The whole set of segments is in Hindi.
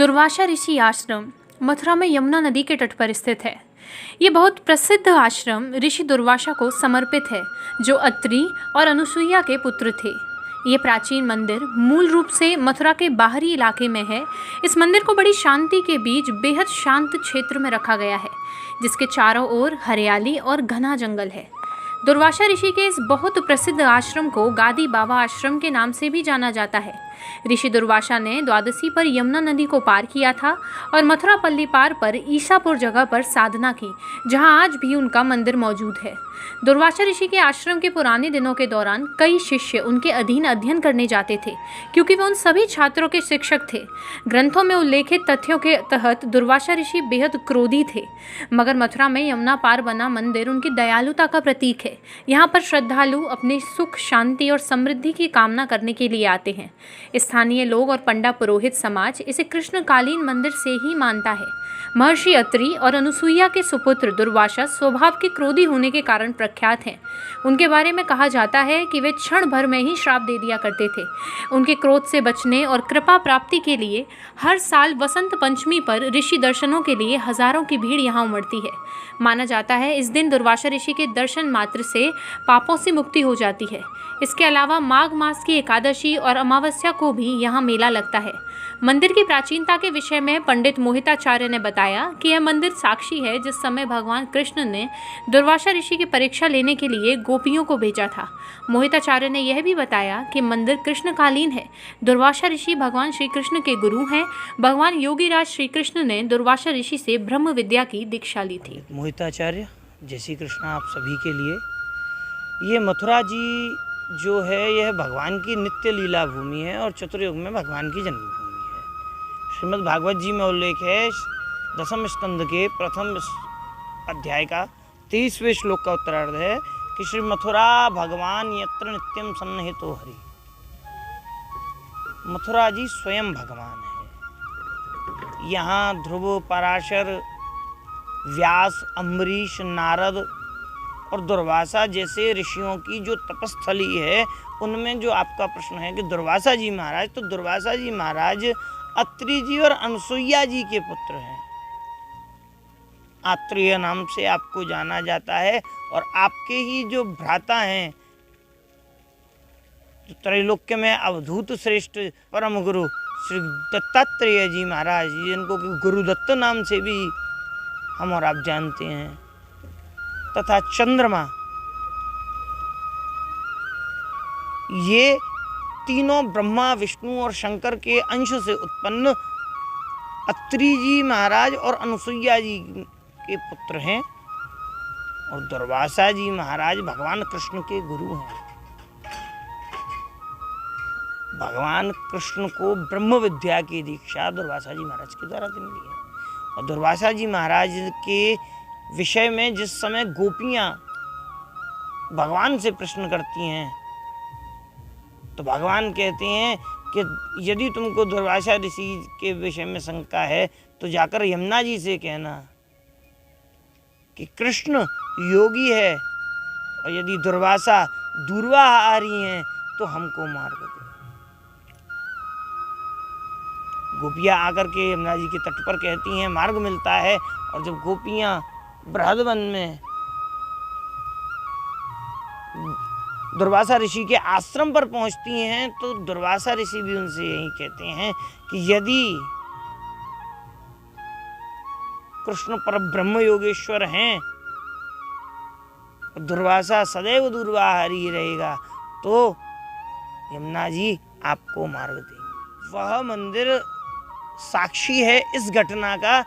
दुर्वासा ऋषि आश्रम मथुरा में यमुना नदी के तट पर स्थित है। ये बहुत प्रसिद्ध आश्रम ऋषि दुर्वासा को समर्पित है, जो अत्रि और अनुसुईया के पुत्र थे। ये प्राचीन मंदिर मूल रूप से मथुरा के बाहरी इलाके में है। इस मंदिर को बड़ी शांति के बीच बेहद शांत क्षेत्र में रखा गया है, जिसके चारों ओर हरियाली और घना जंगल है। दुर्वासा ऋषि के इस बहुत प्रसिद्ध आश्रम को गादी बाबा आश्रम के नाम से भी जाना जाता है। ऋषि दुर्वासा ने द्वादशी पर यमुना नदी को पार किया था और मथुरा पल्ली पार पर ईसापुर जगह पर साधना की, जहां आज भी उनका मंदिर मौजूद है। दुर्वासा ऋषि के आश्रम के पुराने दिनों के दौरान कई शिष्य उनके अधीन अध्ययन करने जाते थे, क्योंकि वे उन सभी छात्रों के शिक्षक थे। ग्रंथों में उल्लेखित तथ्यों के तहत दुर्वासा ऋषि बेहद क्रोधी थे, मगर मथुरा में यमुना पार बना मंदिर उनकी दयालुता का प्रतीक है। यहाँ पर श्रद्धालु अपने सुख, शांति और समृद्धि की कामना करने के लिए आते हैं। स्थानीय लोग और पंडा पुरोहित समाज इसे कृष्णकालीन मंदिर से ही मानता है। महर्षि अत्रि और अनुसुईया के सुपुत्र दुर्वासा स्वभाव के क्रोधी होने के कारण प्रख्यात हैं। उनके बारे में कहा जाता है कि वे क्षण भर में ही श्राप दे दिया करते थे। उनके क्रोध से बचने और कृपा प्राप्ति के लिए हर साल वसंत पंचमी पर ऋषि दर्शनों के लिए हजारों की भीड़ यहाँ उमड़ती है। माना जाता है इस दिन दुर्वासा ऋषि के दर्शन मात्र से पापों से मुक्ति हो जाती है। इसके अलावा माघ मास की एकादशी और अमावस्या को भी यहाँ मेला लगता है। मंदिर की प्राचीनता के विषय में पंडित मोहिताचार्य ने बताया कि यह मंदिर साक्षी है जिस समय भगवान कृष्ण ने दुर्वासा ऋषि की परीक्षा लेने के लिए गोपियों को भेजा था। मोहिताचार्य ने यह भी बताया कि मंदिर कृष्णकालीन है। दुर्वासा ऋषि भगवान श्री कृष्ण के गुरु हैं। भगवान योगीराज श्री कृष्ण ने दुर्वासा ऋषि से ब्रह्म विद्या की दीक्षा ली थी। मोहिताचार्य, जय श्री कृष्ण आप सभी के लिए। ये मथुरा जी जो है यह भगवान की नित्य लीला भूमि है और चतुर्युग में भगवान की जन्मभूमि है। श्रीमद् भागवत जी में उल्लेख है, दसम स्कंद के प्रथम अध्याय का 23वें श्लोक का उत्तरार्ध है कि श्री मथुरा भगवान यत्र नित्यम सन्निहितो हरि। मथुरा जी स्वयं भगवान है। यहाँ ध्रुव, पराशर, व्यास, अम्बरीश, नारद और दुर्वासा जैसे ऋषियों की जो तपस्थली है, उनमें जो आपका प्रश्न है कि दुर्वासा जी महाराज, तो दुर्वासा जी महाराज अत्रि जी और अनुसुईया जी के पुत्र हैं। आत्रेय नाम से आपको जाना जाता है और आपके ही जो भ्राता हैं, जो त्रैलोक्य में अवधूत श्रेष्ठ परम गुरु श्री दत्तात्रेय जी महाराज, जिनको गुरुदत्त नाम से भी हम और आप जानते हैं, तथा चंद्रमा, ये तीनों ब्रह्मा, विष्णु और शंकर के अंश से उत्पन्न अत्रि जी महाराज और अनुसुईया जी के पुत्र हैं। और दुर्वासा जी महाराज भगवान कृष्ण के गुरु हैं। भगवान कृष्ण को ब्रह्म विद्या की दीक्षा दुर्वासा जी महाराज के द्वारा मिली है। और दुर्वासा जी महाराज के विषय में जिस समय गोपियां भगवान से प्रश्न करती हैं, तो भगवान कहते हैं कि यदि तुमको दुर्वासा ऋषि के विषय में शंका है तो जाकर यमुना जी से कहना कि कृष्ण योगी है, और यदि दुर्वासा दूर्वा आ रही हैं तो हमको मार्ग दो। गोपियां आकर के यमुना जी के तट पर कहती हैं, मार्ग मिलता है। और जब गोपियां बृहदवन में दुर्वासा ऋषि के आश्रम पर पहुंचती हैं, तो दुर्वासा ऋषि भी उनसे यही कहते हैं कि यदि कृष्ण पर ब्रह्म योगेश्वर हैं, दुर्वासा सदैव दूरवाहारी रहेगा, तो यमुना जी आपको मार्ग देंगे। वह मंदिर साक्षी है इस घटना का,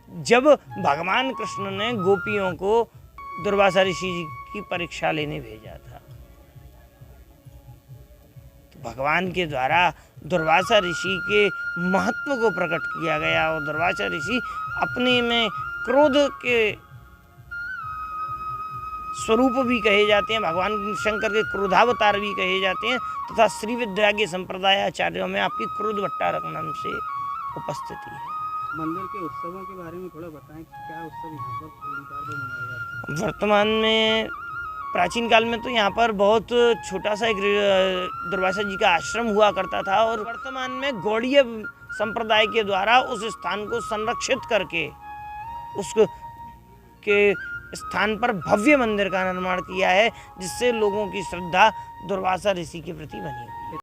जब भगवान कृष्ण ने गोपियों को दुर्वासा ऋषि की परीक्षा लेने भेजा था। तो भगवान के द्वारा दुर्वासा ऋषि के महत्व को प्रकट किया गया और दुर्वासा ऋषि अपने में क्रोध के स्वरूप भी कहे जाते हैं, भगवान शंकर के क्रोधावतार भी कहे जाते हैं, तथा श्री विद्या के संप्रदाय आचार्यों में आपकी क्रोध भट्टारक नाम से उपस्थिति है। मंदिर के उत्सवों के बारे में थोड़ा बताएं, क्या उत्सव यहाँ पर मनाया जाता है? वर्तमान में, प्राचीन काल में तो यहाँ पर बहुत छोटा सा एक दुर्वासा जी का आश्रम हुआ करता था, और वर्तमान में गौड़ीय संप्रदाय के द्वारा उस स्थान को संरक्षित करके उसको के स्थान पर भव्य मंदिर का निर्माण किया है, जिससे लोगों की श्रद्धा दुर्वासा ऋषि के प्रति बनी हुई है।